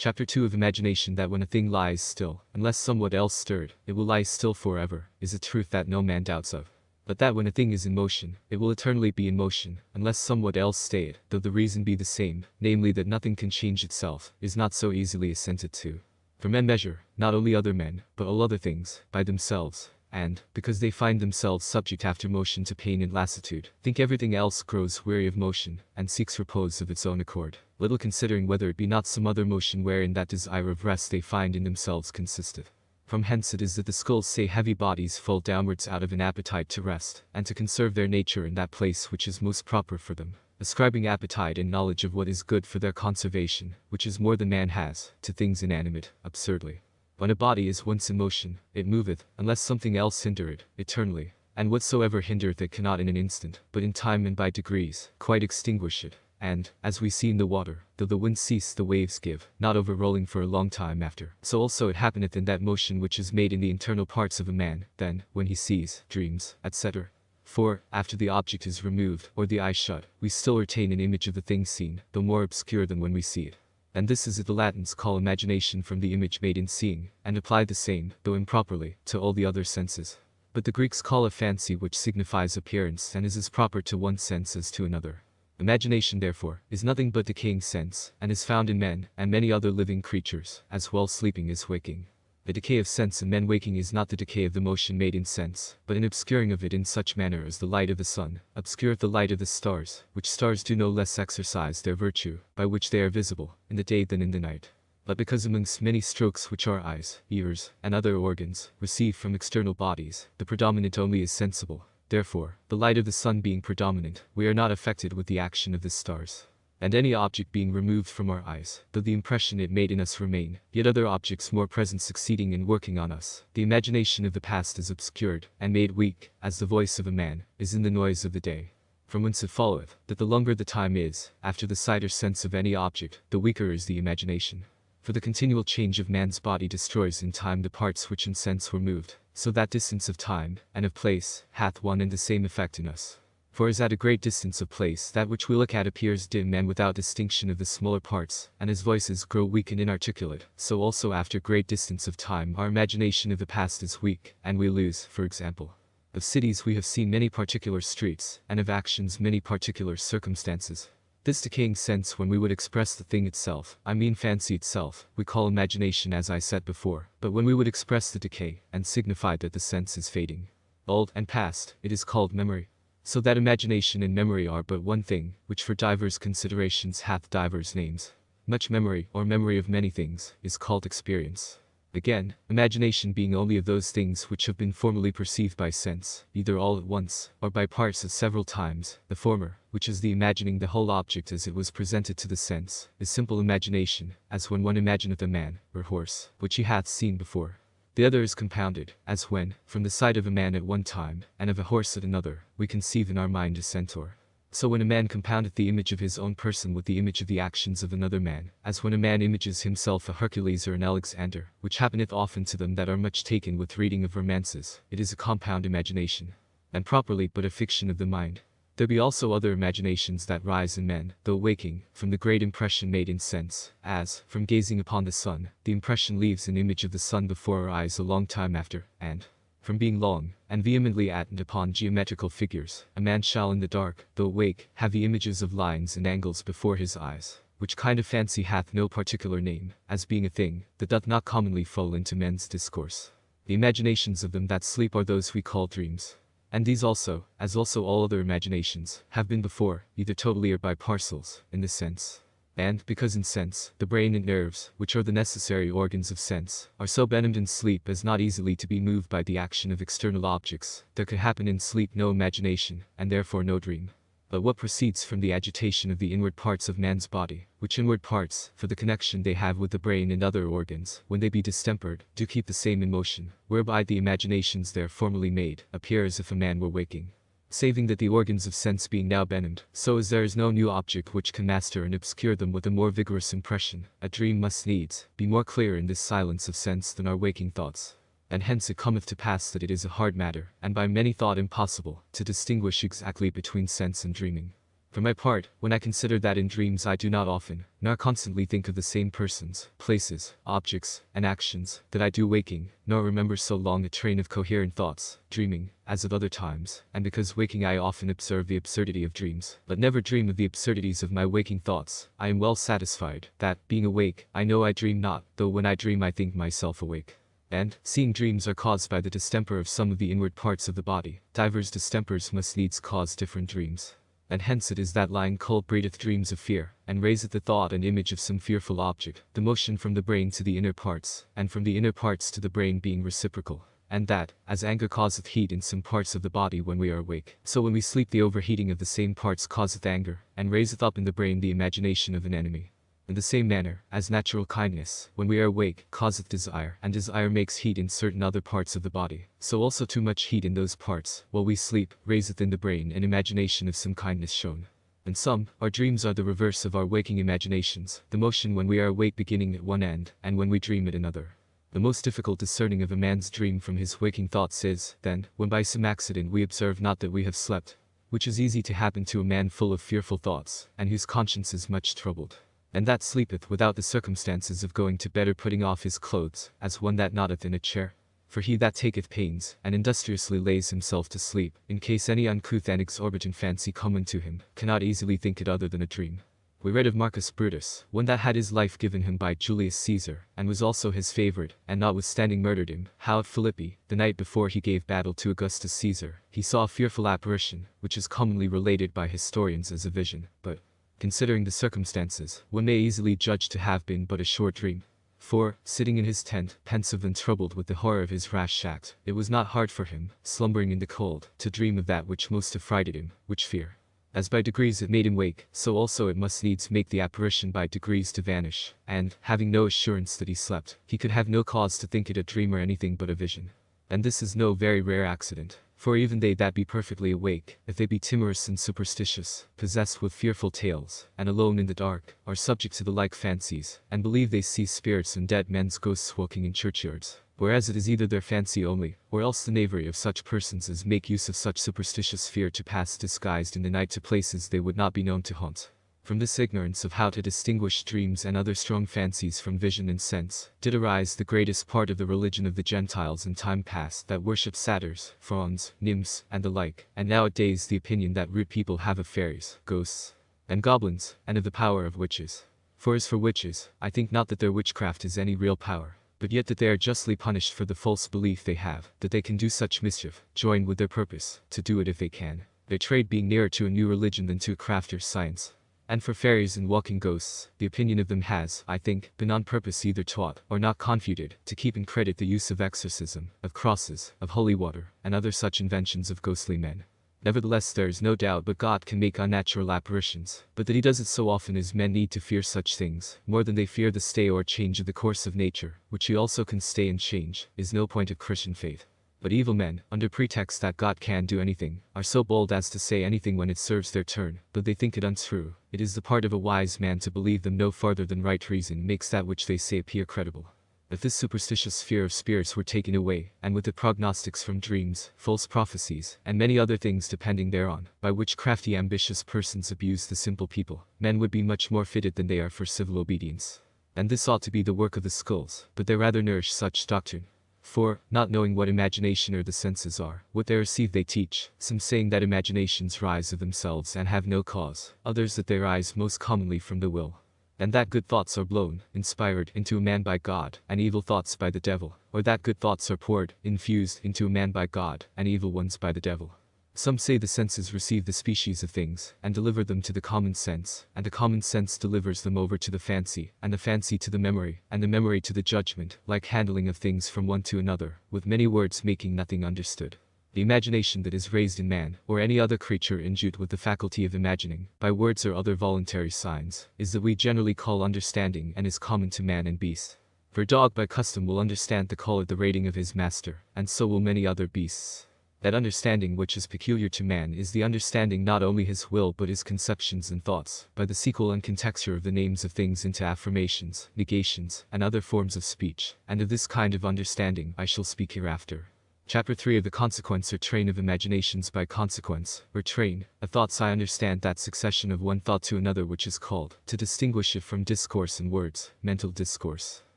Chapter 2 of Imagination. That when a thing lies still, unless somewhat else stirred, it will lie still forever, is a truth that no man doubts of. But that when a thing is in motion, it will eternally be in motion, unless somewhat else stay it, though the reason be the same, namely that nothing can change itself, is not so easily assented to. For men measure, not only other men, but all other things, by themselves, and, because they find themselves subject after motion to pain and lassitude, think everything else grows weary of motion, and seeks repose of its own accord, little considering whether it be not some other motion wherein that desire of rest they find in themselves consisteth. From hence it is that the skulls say heavy bodies fall downwards out of an appetite to rest, and to conserve their nature in that place which is most proper for them, ascribing appetite and knowledge of what is good for their conservation, which is more than man has, to things inanimate, absurdly. When a body is once in motion, it moveth, unless something else hinder it, eternally, and whatsoever hindereth it cannot in an instant, but in time and by degrees, quite extinguish it. And, as we see in the water, though the wind cease the waves give, not over rolling for a long time after. So also it happeneth in that motion which is made in the internal parts of a man, then, when he sees, dreams, etc. For, after the object is removed, or the eye shut, we still retain an image of the thing seen, though more obscure than when we see it. And this is it the Latins call imagination from the image made in seeing, and apply the same, though improperly, to all the other senses. But the Greeks call a fancy which signifies appearance and is as proper to one sense as to another. Imagination, therefore, is nothing but decaying sense, and is found in men, and many other living creatures, as well sleeping as waking. The decay of sense in men waking is not the decay of the motion made in sense, but an obscuring of it in such manner as the light of the sun obscureth the light of the stars, which stars do no less exercise their virtue, by which they are visible, in the day than in the night. But because amongst many strokes which our eyes, ears, and other organs, receive from external bodies, the predominant only is sensible. Therefore, the light of the sun being predominant, we are not affected with the action of the stars. And any object being removed from our eyes, though the impression it made in us remain, yet other objects more present succeeding in working on us, the imagination of the past is obscured, and made weak, as the voice of a man, is in the noise of the day. From whence it followeth, that the longer the time is, after the sight or sense of any object, the weaker is the imagination. For the continual change of man's body destroys in time the parts which in sense were moved, so that distance of time, and of place, hath one and the same effect in us. For as at a great distance of place that which we look at appears dim and without distinction of the smaller parts, and as voices grow weak and inarticulate, so also after great distance of time our imagination of the past is weak, and we lose, for example. Of cities we have seen many particular streets, and of actions many particular circumstances. This decaying sense when we would express the thing itself, I mean fancy itself, we call imagination as I said before, but when we would express the decay, and signify that the sense is fading, old, and past, it is called memory. So that imagination and memory are but one thing, which for divers considerations hath divers names. Much memory, or memory of many things, is called experience. Again, imagination being only of those things which have been formerly perceived by sense, either all at once, or by parts at several times, the former, which is the imagining the whole object as it was presented to the sense, is simple imagination, as when one imagineth a man, or horse, which he hath seen before. The other is compounded, as when, from the sight of a man at one time, and of a horse at another, we conceive in our mind a centaur. So when a man compoundeth the image of his own person with the image of the actions of another man, as when a man images himself a Hercules or an Alexander, which happeneth often to them that are much taken with reading of romances, it is a compound imagination, and properly but a fiction of the mind. There be also other imaginations that rise in men, though waking, from the great impression made in sense, as, from gazing upon the sun, the impression leaves an image of the sun before our eyes a long time after, and, from being long, and vehemently attent upon geometrical figures, a man shall in the dark, though awake, have the images of lines and angles before his eyes, which kind of fancy hath no particular name, as being a thing, that doth not commonly fall into men's discourse. The imaginations of them that sleep are those we call dreams. And these also, as also all other imaginations, have been before, either totally or by parcels, in this sense. And, because in sense, the brain and nerves, which are the necessary organs of sense, are so benumbed in sleep as not easily to be moved by the action of external objects, there could happen in sleep no imagination, and therefore no dream. But what proceeds from the agitation of the inward parts of man's body, which inward parts, for the connection they have with the brain and other organs, when they be distempered, do keep the same in motion, whereby the imaginations there formerly made, appear as if a man were waking. Saving that the organs of sense being now benumbed, so as there is no new object which can master and obscure them with a more vigorous impression, a dream must needs be more clear in this silence of sense than our waking thoughts. And hence it cometh to pass that it is a hard matter, and by many thought impossible, to distinguish exactly between sense and dreaming. For my part, when I consider that in dreams I do not often, nor constantly think of the same persons, places, objects, and actions, that I do waking, nor remember so long a train of coherent thoughts, dreaming, as at other times, and because waking I often observe the absurdity of dreams, but never dream of the absurdities of my waking thoughts, I am well satisfied, that, being awake, I know I dream not, though when I dream I think myself awake. And, seeing dreams are caused by the distemper of some of the inward parts of the body, divers distempers must needs cause different dreams. And hence it is that lying cold breedeth dreams of fear, and raiseth the thought and image of some fearful object, the motion from the brain to the inner parts, and from the inner parts to the brain being reciprocal. And that, as anger causeth heat in some parts of the body when we are awake, so when we sleep the overheating of the same parts causeth anger, and raiseth up in the brain the imagination of an enemy. In the same manner, as natural kindness, when we are awake, causeth desire, and desire makes heat in certain other parts of the body, so also too much heat in those parts, while we sleep, raiseth in the brain an imagination of some kindness shown. And our dreams are the reverse of our waking imaginations, the motion when we are awake beginning at one end, and when we dream at another. The most difficult discerning of a man's dream from his waking thoughts is, then, when by some accident we observe not that we have slept, which is easy to happen to a man full of fearful thoughts, and whose conscience is much troubled. And that sleepeth without the circumstances of going to bed or putting off his clothes, as one that noddeth in a chair. For he that taketh pains, and industriously lays himself to sleep, in case any uncouth and exorbitant fancy come unto him, cannot easily think it other than a dream. We read of Marcus Brutus, one that had his life given him by Julius Caesar, and was also his favorite, and notwithstanding murdered him, how at Philippi, the night before he gave battle to Augustus Caesar, he saw a fearful apparition, which is commonly related by historians as a vision, but, considering the circumstances, one may easily judge to have been but a short dream. For, sitting in his tent, pensive and troubled with the horror of his rash act, it was not hard for him, slumbering in the cold, to dream of that which most affrighted him, which fear. As by degrees it made him wake, so also it must needs make the apparition by degrees to vanish, and, having no assurance that he slept, he could have no cause to think it a dream or anything but a vision. And this is no very rare accident. For even they that be perfectly awake, if they be timorous and superstitious, possessed with fearful tales, and alone in the dark, are subject to the like fancies, and believe they see spirits and dead men's ghosts walking in churchyards, whereas it is either their fancy only, or else the knavery of such persons as make use of such superstitious fear to pass disguised in the night to places they would not be known to haunt. From this ignorance of how to distinguish dreams and other strong fancies from vision and sense, did arise the greatest part of the religion of the Gentiles in time past that worship satyrs, fauns, nymphs, and the like, and nowadays the opinion that rude people have of fairies, ghosts, and goblins, and of the power of witches. For as for witches, I think not that their witchcraft is any real power, but yet that they are justly punished for the false belief they have, that they can do such mischief, joined with their purpose, to do it if they can, their trade being nearer to a new religion than to a crafter's science. And for fairies and walking ghosts, the opinion of them has, I think, been on purpose either taught, or not confuted, to keep in credit the use of exorcism, of crosses, of holy water, and other such inventions of ghostly men. Nevertheless there is no doubt but God can make unnatural apparitions, but that he does it so often as men need to fear such things, more than they fear the stay or change of the course of nature, which he also can stay and change, is no point of Christian faith. But evil men, under pretext that God can do anything, are so bold as to say anything when it serves their turn, though they think it untrue. It is the part of a wise man to believe them no farther than right reason makes that which they say appear credible. If this superstitious fear of spirits were taken away, and with it prognostics from dreams, false prophecies, and many other things depending thereon, by which crafty ambitious persons abuse the simple people, men would be much more fitted than they are for civil obedience. And this ought to be the work of the schools, but they rather nourish such doctrine. For, not knowing what imagination or the senses are, what they receive they teach, some saying that imaginations rise of themselves and have no cause, others that they rise most commonly from the will. And that good thoughts are blown, inspired, into a man by God, and evil thoughts by the devil, or that good thoughts are poured, infused, into a man by God, and evil ones by the devil. Some say the senses receive the species of things, and deliver them to the common sense, and the common sense delivers them over to the fancy, and the fancy to the memory, and the memory to the judgment, like handling of things from one to another, with many words making nothing understood. The imagination that is raised in man, or any other creature endued with the faculty of imagining, by words or other voluntary signs, is that we generally call understanding and is common to man and beast. For a dog by custom will understand the call at the rating of his master, and so will many other beasts. That understanding which is peculiar to man is the understanding not only his will but his conceptions and thoughts, by the sequel and contexture of the names of things into affirmations, negations, and other forms of speech, and of this kind of understanding I shall speak hereafter. Chapter 3 of the consequence or train of imaginations. By consequence, or train, of thoughts I understand that succession of one thought to another which is called, to distinguish it from discourse in words, mental discourse.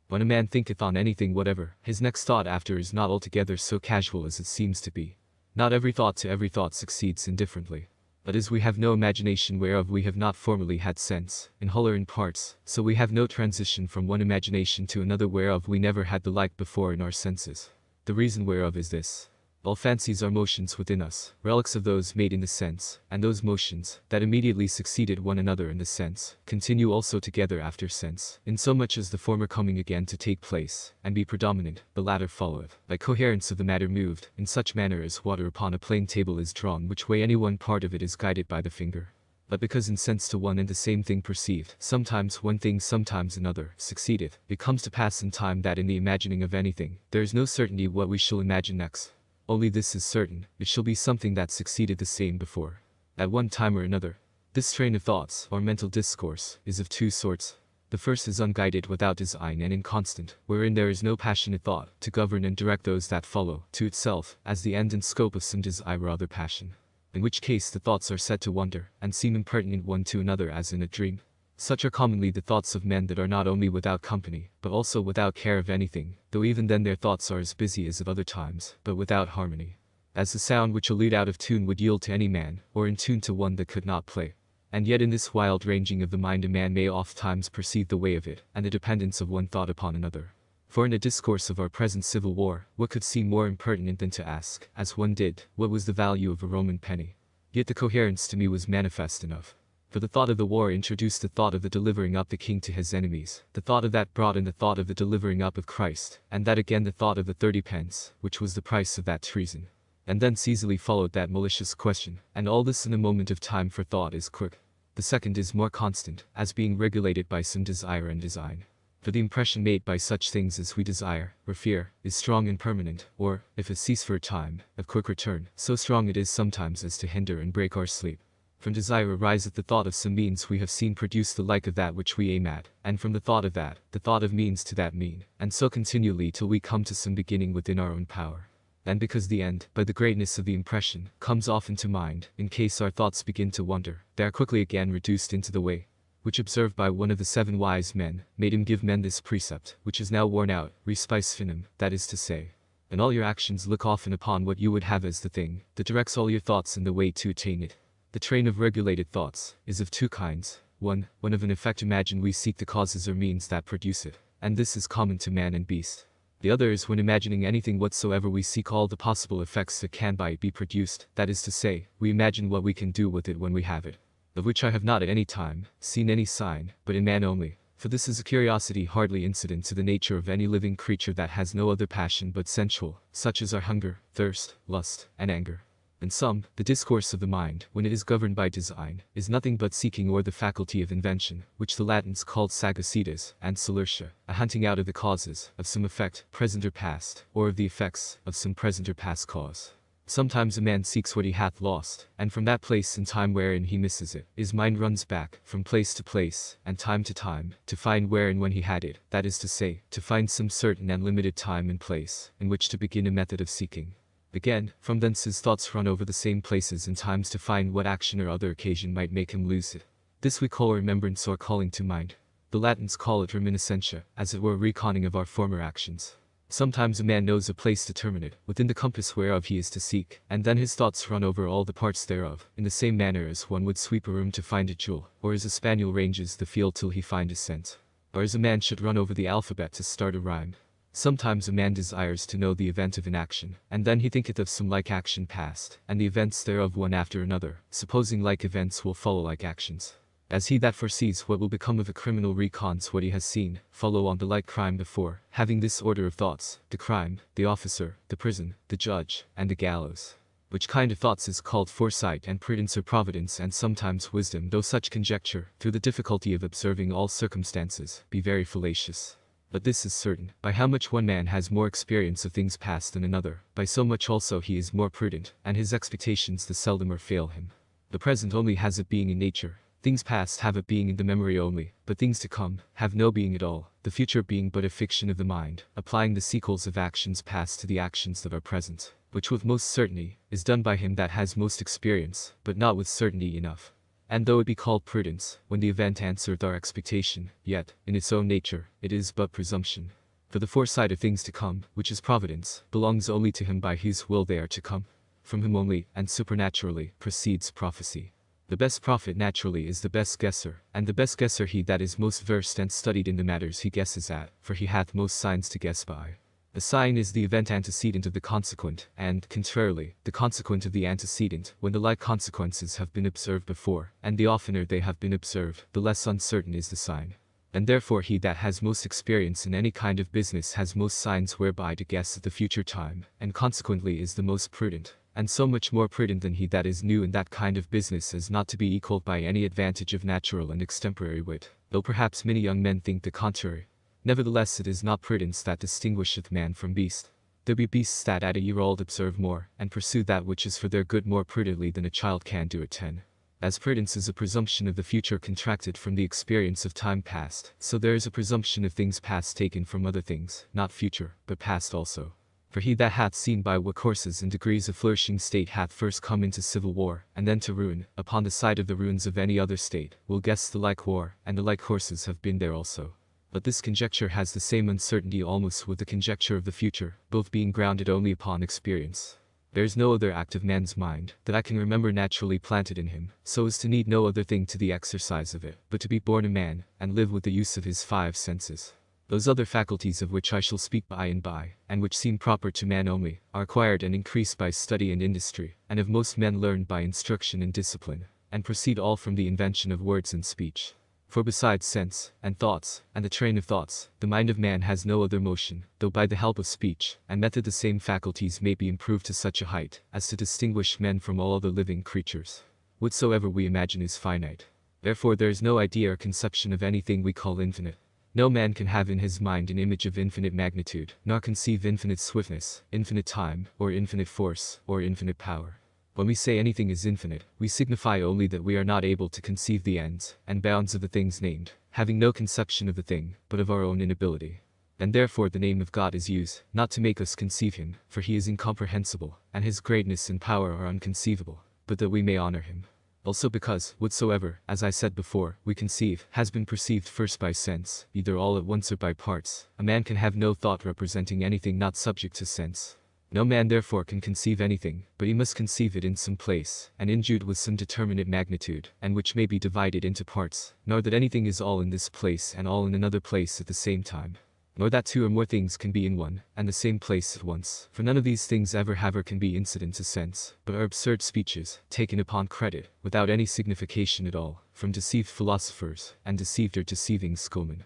When a man thinketh on anything whatever, his next thought after is not altogether so casual as it seems to be. Not every thought to every thought succeeds indifferently. But as we have no imagination whereof we have not formerly had sense, in whole or in parts, so we have no transition from one imagination to another whereof we never had the like before in our senses. The reason whereof is this. All fancies are motions within us, relics of those made in the sense, and those motions, that immediately succeeded one another in the sense, continue also together after sense, insomuch as the former coming again to take place, and be predominant, the latter followeth, by coherence of the matter moved, in such manner as water upon a plane table is drawn which way any one part of it is guided by the finger. But because in sense to one and the same thing perceived, sometimes one thing sometimes another, succeedeth, it comes to pass in time that in the imagining of anything, there is no certainty what we shall imagine next. Only this is certain, it shall be something that succeeded the same before. At one time or another. This train of thoughts, or mental discourse, is of two sorts. The first is unguided without design and inconstant, wherein there is no passionate thought, to govern and direct those that follow, to itself, as the end and scope of some desire or other passion. In which case the thoughts are said to wander, and seem impertinent one to another as in a dream. Such are commonly the thoughts of men that are not only without company, but also without care of anything, though even then their thoughts are as busy as of other times, but without harmony. As the sound which a lute out of tune would yield to any man, or in tune to one that could not play. And yet in this wild ranging of the mind a man may oft times perceive the way of it, and the dependence of one thought upon another. For in a discourse of our present civil war, what could seem more impertinent than to ask, as one did, what was the value of a Roman penny? Yet the coherence to me was manifest enough. For the thought of the war introduced the thought of the delivering up the king to his enemies, the thought of that brought in the thought of the delivering up of Christ, and that again the thought of the 30 pence, which was the price of that treason. And thence easily followed that malicious question, and all this in a moment of time, for thought is quick. The second is more constant, as being regulated by some desire and design. For the impression made by such things as we desire, or fear, is strong and permanent, or, if it cease for a time, of quick return, so strong it is sometimes as to hinder and break our sleep. From desire ariseth the thought of some means we have seen produce the like of that which we aim at, and from the thought of that, the thought of means to that mean, and so continually till we come to some beginning within our own power. And because the end, by the greatness of the impression, comes often to mind, in case our thoughts begin to wander, they are quickly again reduced into the way, which observed by one of the 7 wise men, made him give men this precept, which is now worn out, respise finem, that is to say, in all your actions look often upon what you would have as the thing, that directs all your thoughts in the way to attain it. The train of regulated thoughts is of 2 kinds. 1. When of an effect imagine we seek the causes or means that produce it, and this is common to man and beast. The other is when imagining anything whatsoever we seek all the possible effects that can by it be produced, that is to say, we imagine what we can do with it when we have it. Of which I have not at any time seen any sign, but in man only. For this is a curiosity hardly incident to the nature of any living creature that has no other passion but sensual, such as are hunger, thirst, lust, and anger. In sum, the discourse of the mind, when it is governed by design, is nothing but seeking or the faculty of invention, which the Latins called sagacitas, and solertia, a hunting out of the causes, of some effect, present or past, or of the effects, of some present or past cause. Sometimes a man seeks what he hath lost, and from that place and time wherein he misses it, his mind runs back, from place to place, and time to time, to find where and when he had it, that is to say, to find some certain and limited time and place, in which to begin a method of seeking. Again, from thence his thoughts run over the same places and times to find what action or other occasion might make him lose it. This we call remembrance or calling to mind. The Latins call it reminiscentia, as it were reconning of our former actions. Sometimes a man knows a place determinate, within the compass whereof he is to seek, and then his thoughts run over all the parts thereof, in the same manner as one would sweep a room to find a jewel, or as a spaniel ranges the field till he find a scent, or as a man should run over the alphabet to start a rhyme. Sometimes a man desires to know the event of an action, and then he thinketh of some like action past, and the events thereof one after another, supposing like events will follow like actions. As he that foresees what will become of a criminal recons what he has seen, follow on the like crime before, having this order of thoughts, the crime, the officer, the prison, the judge, and the gallows. Which kind of thoughts is called foresight and prudence or providence and sometimes wisdom, though such conjecture, through the difficulty of observing all circumstances, be very fallacious. But this is certain, by how much one man has more experience of things past than another, by so much also he is more prudent, and his expectations the seldomer fail him. The present only has a being in nature, things past have a being in the memory only, but things to come have no being at all. the future being but a fiction of the mind, applying the sequels of actions past to the actions that are present, which with most certainty is done by him that has most experience, but not with certainty enough. And though it be called prudence, when the event answereth our expectation, yet, in its own nature, it is but presumption. For the foresight of things to come, which is providence, belongs only to him by whose will they are to come. From whom only, and supernaturally, proceeds prophecy. The best prophet naturally is the best guesser, and the best guesser he that is most versed and studied in the matters he guesses at, for he hath most signs to guess by. The sign is the event antecedent of the consequent, and, contrarily, the consequent of the antecedent, when the like consequences have been observed before, and the oftener they have been observed, the less uncertain is the sign. And therefore he that has most experience in any kind of business has most signs whereby to guess at the future time, and consequently is the most prudent, and so much more prudent than he that is new in that kind of business as not to be equalled by any advantage of natural and extemporary wit, though perhaps many young men think the contrary. Nevertheless it is not prudence that distinguisheth man from beast. There be beasts that at a year old observe more, and pursue that which is for their good more prudently than a child can do at 10. As prudence is a presumption of the future contracted from the experience of time past, so there is a presumption of things past taken from other things, not future, but past also. For he that hath seen by what courses and degrees a flourishing state hath first come into civil war, and then to ruin, upon the side of the ruins of any other state, will guess the like war, and the like courses have been there also. But this conjecture has the same uncertainty almost with the conjecture of the future, both being grounded only upon experience. There is no other act of man's mind, that I can remember naturally planted in him, so as to need no other thing to the exercise of it, but to be born a man, and live with the use of his 5 senses. Those other faculties of which I shall speak by and by, and which seem proper to man only, are acquired and increased by study and industry, and of most men learned by instruction and discipline, and proceed all from the invention of words and speech. For besides sense, and thoughts, and the train of thoughts, the mind of man has no other motion, though by the help of speech and method the same faculties may be improved to such a height, as to distinguish men from all other living creatures. Whatsoever we imagine is finite. Therefore there is no idea or conception of anything we call infinite. No man can have in his mind an image of infinite magnitude, nor conceive infinite swiftness, infinite time, or infinite force, or infinite power. When we say anything is infinite, we signify only that we are not able to conceive the ends and bounds of the things named, having no conception of the thing, but of our own inability. And therefore the name of God is used, not to make us conceive him, for he is incomprehensible, and his greatness and power are unconceivable, but that we may honor him. Also because, whatsoever, as I said before, we conceive, has been perceived first by sense, either all at once or by parts, a man can have no thought representing anything not subject to sense. No man therefore can conceive anything, but he must conceive it in some place, and endued with some determinate magnitude, and which may be divided into parts, nor that anything is all in this place and all in another place at the same time. Nor that 2 or more things can be in one, and the same place at once, for none of these things ever have or can be incident to sense, but are absurd speeches, taken upon credit, without any signification at all, from deceived philosophers, and deceived or deceiving schoolmen.